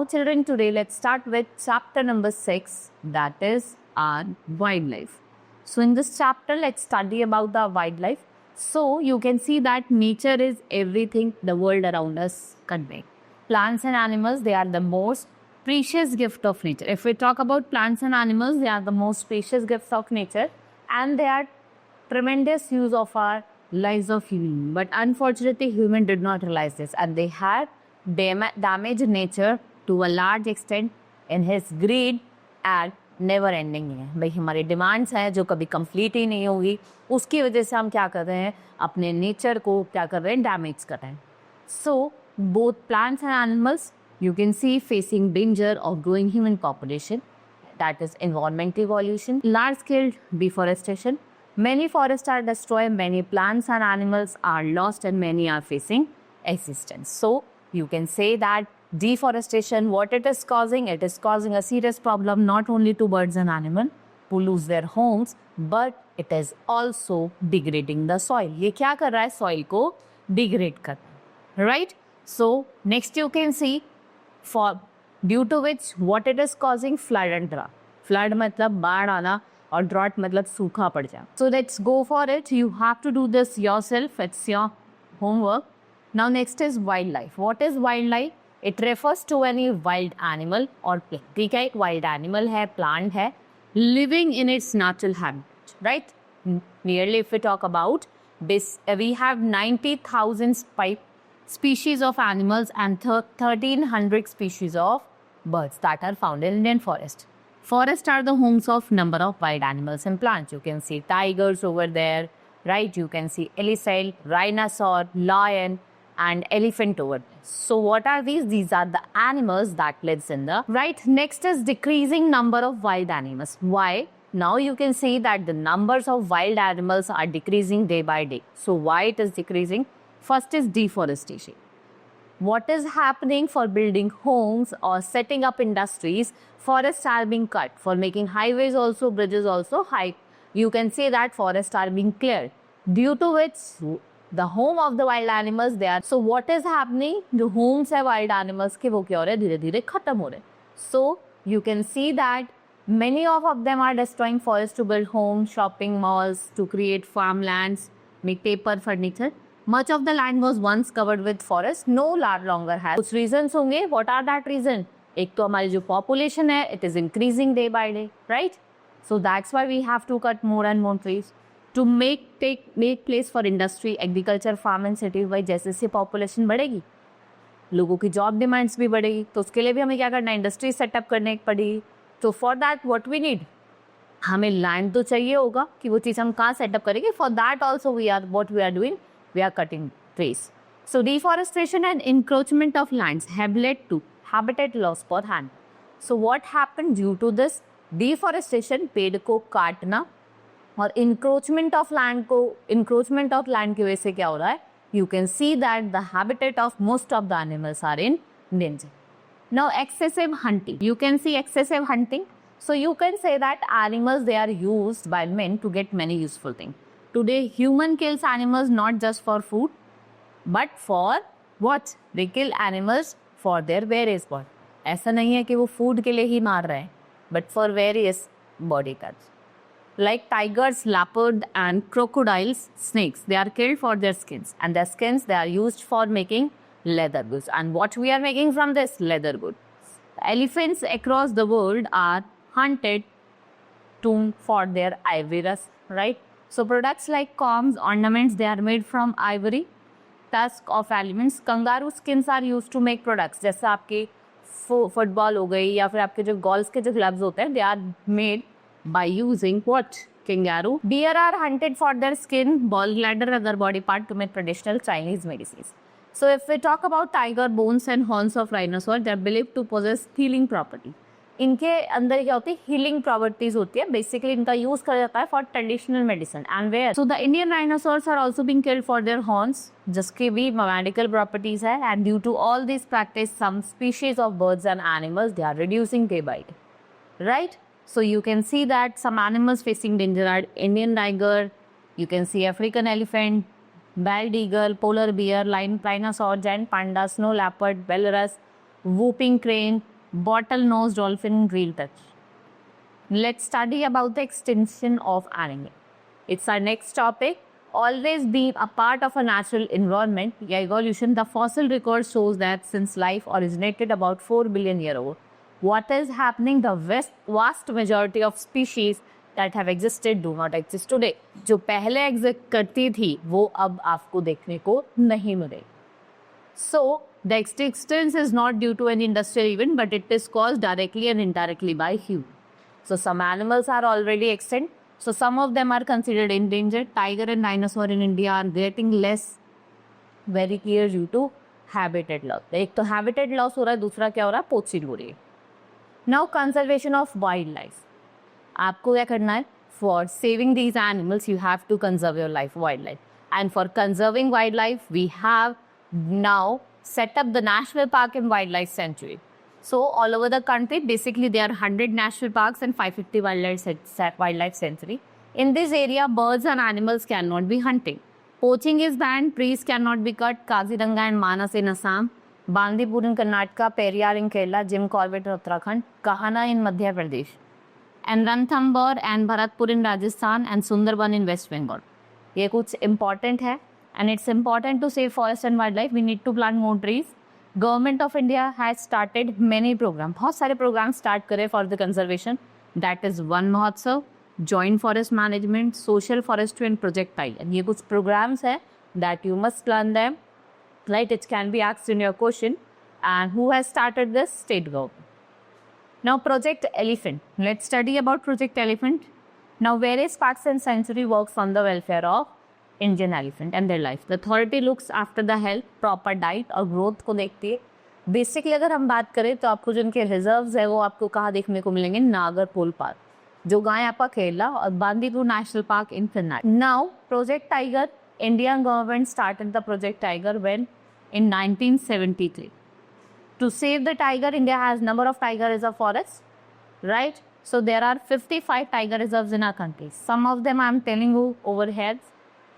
Now children, today let's start with chapter number 6, that is our wildlife. So in this chapter, let's study about the wildlife. So you can see that nature is everything the world around us convey. Plants and animals, they are the most precious gift of nature. If we talk about plants and animals, they are the most precious gifts of nature and they are tremendous use of our lives of human. But unfortunately, human did not realize this and they had damaged nature to a large extent in his greed and never ending है भाई. हमारी demands हैं जो कभी complete ही नहीं होगी, उसकी वजह से हम क्या कर रहे हैं, अपने नेचर को क्या कर रहे हैं, डैमेज कर रहे हैं. So both plants and animals you can see facing danger of growing human population, that is environmental evolution, large scale deforestation. Many forests are destroyed, many plants and animals are lost and many are facing existence. So you can say that deforestation, what it is causing a serious problem not only to birds and animals who lose their homes, but it is also degrading the soil. ये क्या कर रहा है, soil को degrade कर रहा है, right? So next you can see for due to which what it is causing, flood and drought. Flood मतलब बाढ़ आना और drought मतलब सूखा पड़ जाए. So let's go for it. You have to do this yourself. It's your homework. Now next is wildlife. What is wildlife? It refers to any wild animal or plant. ठीक है, एक wild animal है, plant है, living in its natural habitat, right? Nearly if we talk about this, we have 90,000 species of animals and 1,300 species of birds that are found in Indian forest. Forests are the homes of number of wild animals and plants. You can see tigers over there, right? You can see elephant, rhinoceros, lion, and elephant over there. So what are these? These are the animals that lives in the right. Next is decreasing number of wild animals. Why? Now you can see that the numbers of wild animals are decreasing day by day. So why it is decreasing? First is deforestation. What is happening for building homes or setting up industries? Forests are being cut. For making highways also, bridges also, you can say that forests are being cleared. Due to which the home of the wild animals they are. So what is happening? The homes है wild animals के वो क्या हो रहे हैं, धीरे धीरे खत्म हो रहे हैं. So you can see that many of them are destroying forests to build homes, shopping malls, to create farmlands, make paper, furniture. Much of the land was once covered with forest, no longer has. कुछ reasons होंगे. What are that reason? एक तो हमारी जो population है, it is increasing day by day, right? So that's why we have to cut more and more trees to make place for industry, agriculture, farm and city. भाई जैसे जैसे population बढ़ेगी, लोगों की job demands भी बढ़ेगी, तो उसके लिए भी हमें क्या करना है, इंडस्ट्री सेटअप करने पड़ेगी. तो for that what we need, हमें लैंड तो चाहिए होगा कि वो चीज़ हम कहाँ सेटअप करेंगे. For that also we are doing, we are cutting trees. So deforestation and encroachment of lands have led to habitat loss for hand. So what happened due to this deforestation? पेड़ को काटना और encroachment of land की वजह से क्या हो रहा है? You can see that the habitat of most of the animals are in danger. Now excessive hunting. You can see excessive hunting. So you can say that animals, they are used by men to get many useful things. Today, human kills animals not just for food, but for what? They kill animals for their various body. ऐसा नहीं है कि वो food के लिए ही मार रहे हैं, but for various body cuts. Like tigers, leopard, and crocodiles, snakes, they are killed for their skins, and their skins they are used for making leather goods. And what we are making from this leather good? Elephants across the world are hunted for their ivory, right? So products like combs, ornaments, they are made from ivory, tusk of elements. Kangaroo skins are used to make products. जैसे आपके football हो गई या फिर आपके जो golf के जो ग्लव्स होते हैं, they are made by using what? Kangaroo. Deer are hunted for their skin, gallbladder, other body part to make traditional Chinese medicines. So if we talk about tiger, bones and horns of rhinoceros, they are believed to possess healing property. इनके अंदर क्या होती है, healing properties होती है. Basically इनका use करा जाता है for traditional medicine. And where so the Indian rhinoceros are also being killed for their horns, जिसके भी मेडिकल प्रॉपर्टीज है. And due to all this practice some species of birds and animals they are reducing day by day, right? So you can see that some animals facing danger are Indian tiger, you can see African elephant, bald eagle, polar bear, lion, rhinoceros, giant panda, snow leopard, walrus, whooping crane, bottlenose dolphin, real touch. Let's study about the extinction of animal. It's our next topic. Always being a part of a natural environment, evolution, the fossil record shows that since life originated about 4 billion years ago, what is happening? The vast majority of species that have existed do not exist today. जो पहले exist करती थी, वो अब आपको देखने को नहीं मिलेगी. So, the extinction is not due to any industrial event, but it is caused directly and indirectly by humans. So, some animals are already extinct. So, some of them are considered endangered. Tiger and dinosaur in India are getting less, very clear due to habitat loss. एक तो habitat loss हो रहा है, दूसरा क्या हो रहा है? पोचिंग हो रही है. Now, conservation of wildlife. आपको क्या करना है? For saving these animals, you have to conserve your wildlife. And for conserving wildlife, we have now set up the National Park and Wildlife Sanctuary. So all over the country, basically there are 100 national parks and 550 wildlife sanctuary. In this area, birds and animals cannot be hunting. Poaching is banned, trees cannot be cut. Kaziranga and Manas in Assam, Bandipur in Karnataka, Periyar in Kerala, Jim Corbett in Uttarakhand, Kahana in Madhya Pradesh, and Ranthambore and Bharatpur in Rajasthan and Sundarban in West Bengal. ये कुछ important है. And it's important to save forest and wildlife. We need to plant more trees. Government of India has started many programs. बहुत सारे programs start करे for the conservation. That is One Mahotsav, Joint Forest Management, Social Forestry and Project Tiger. ये कुछ programs है that you must learn them. Right? It can be asked in your question. And who has started this? State government. Now Project Elephant. Let's study about Project Elephant. Now various parks and sanctuary works on the welfare of Indian elephant and their life. The authority looks after the health, proper diet और growth को देखती है. Basically अगर हम बात करें तो आपको जिनके रिजर्व्स है वो आपको कहाँ देखने को मिलेंगे? नागरकोल पार्क, जो गाय आपका केरला, और Bandipur national park in Karnataka. Now project tiger, Indian government started the project tiger when in 1973. To save the tiger, India has number of tiger reserve forests, right? So there are 55 tiger reserves in our country. Some of them I am telling you overhead.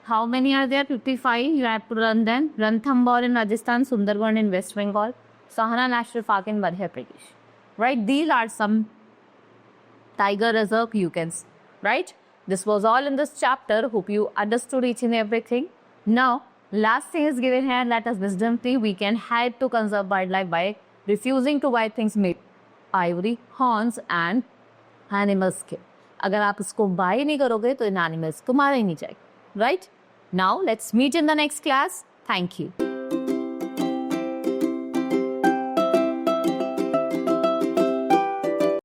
How many are there? 55. You have to run them. Ranthambore in Rajasthan, Sundarban in West Bengal, Sahana National Park in Madhya Pradesh. Right? These are some tiger reserve you can see. Right? This was all in this chapter. Hope you understood each and everything. Now, last thing is given here, that is wisdom tree. We can help to conserve wildlife by refusing to buy things made ivory, horns and animal skin. अगर आप इसको buy नहीं करोगे तो इन animals को मारा ही नहीं जाएगा. Right? Now, let's meet in the next class. Thank you.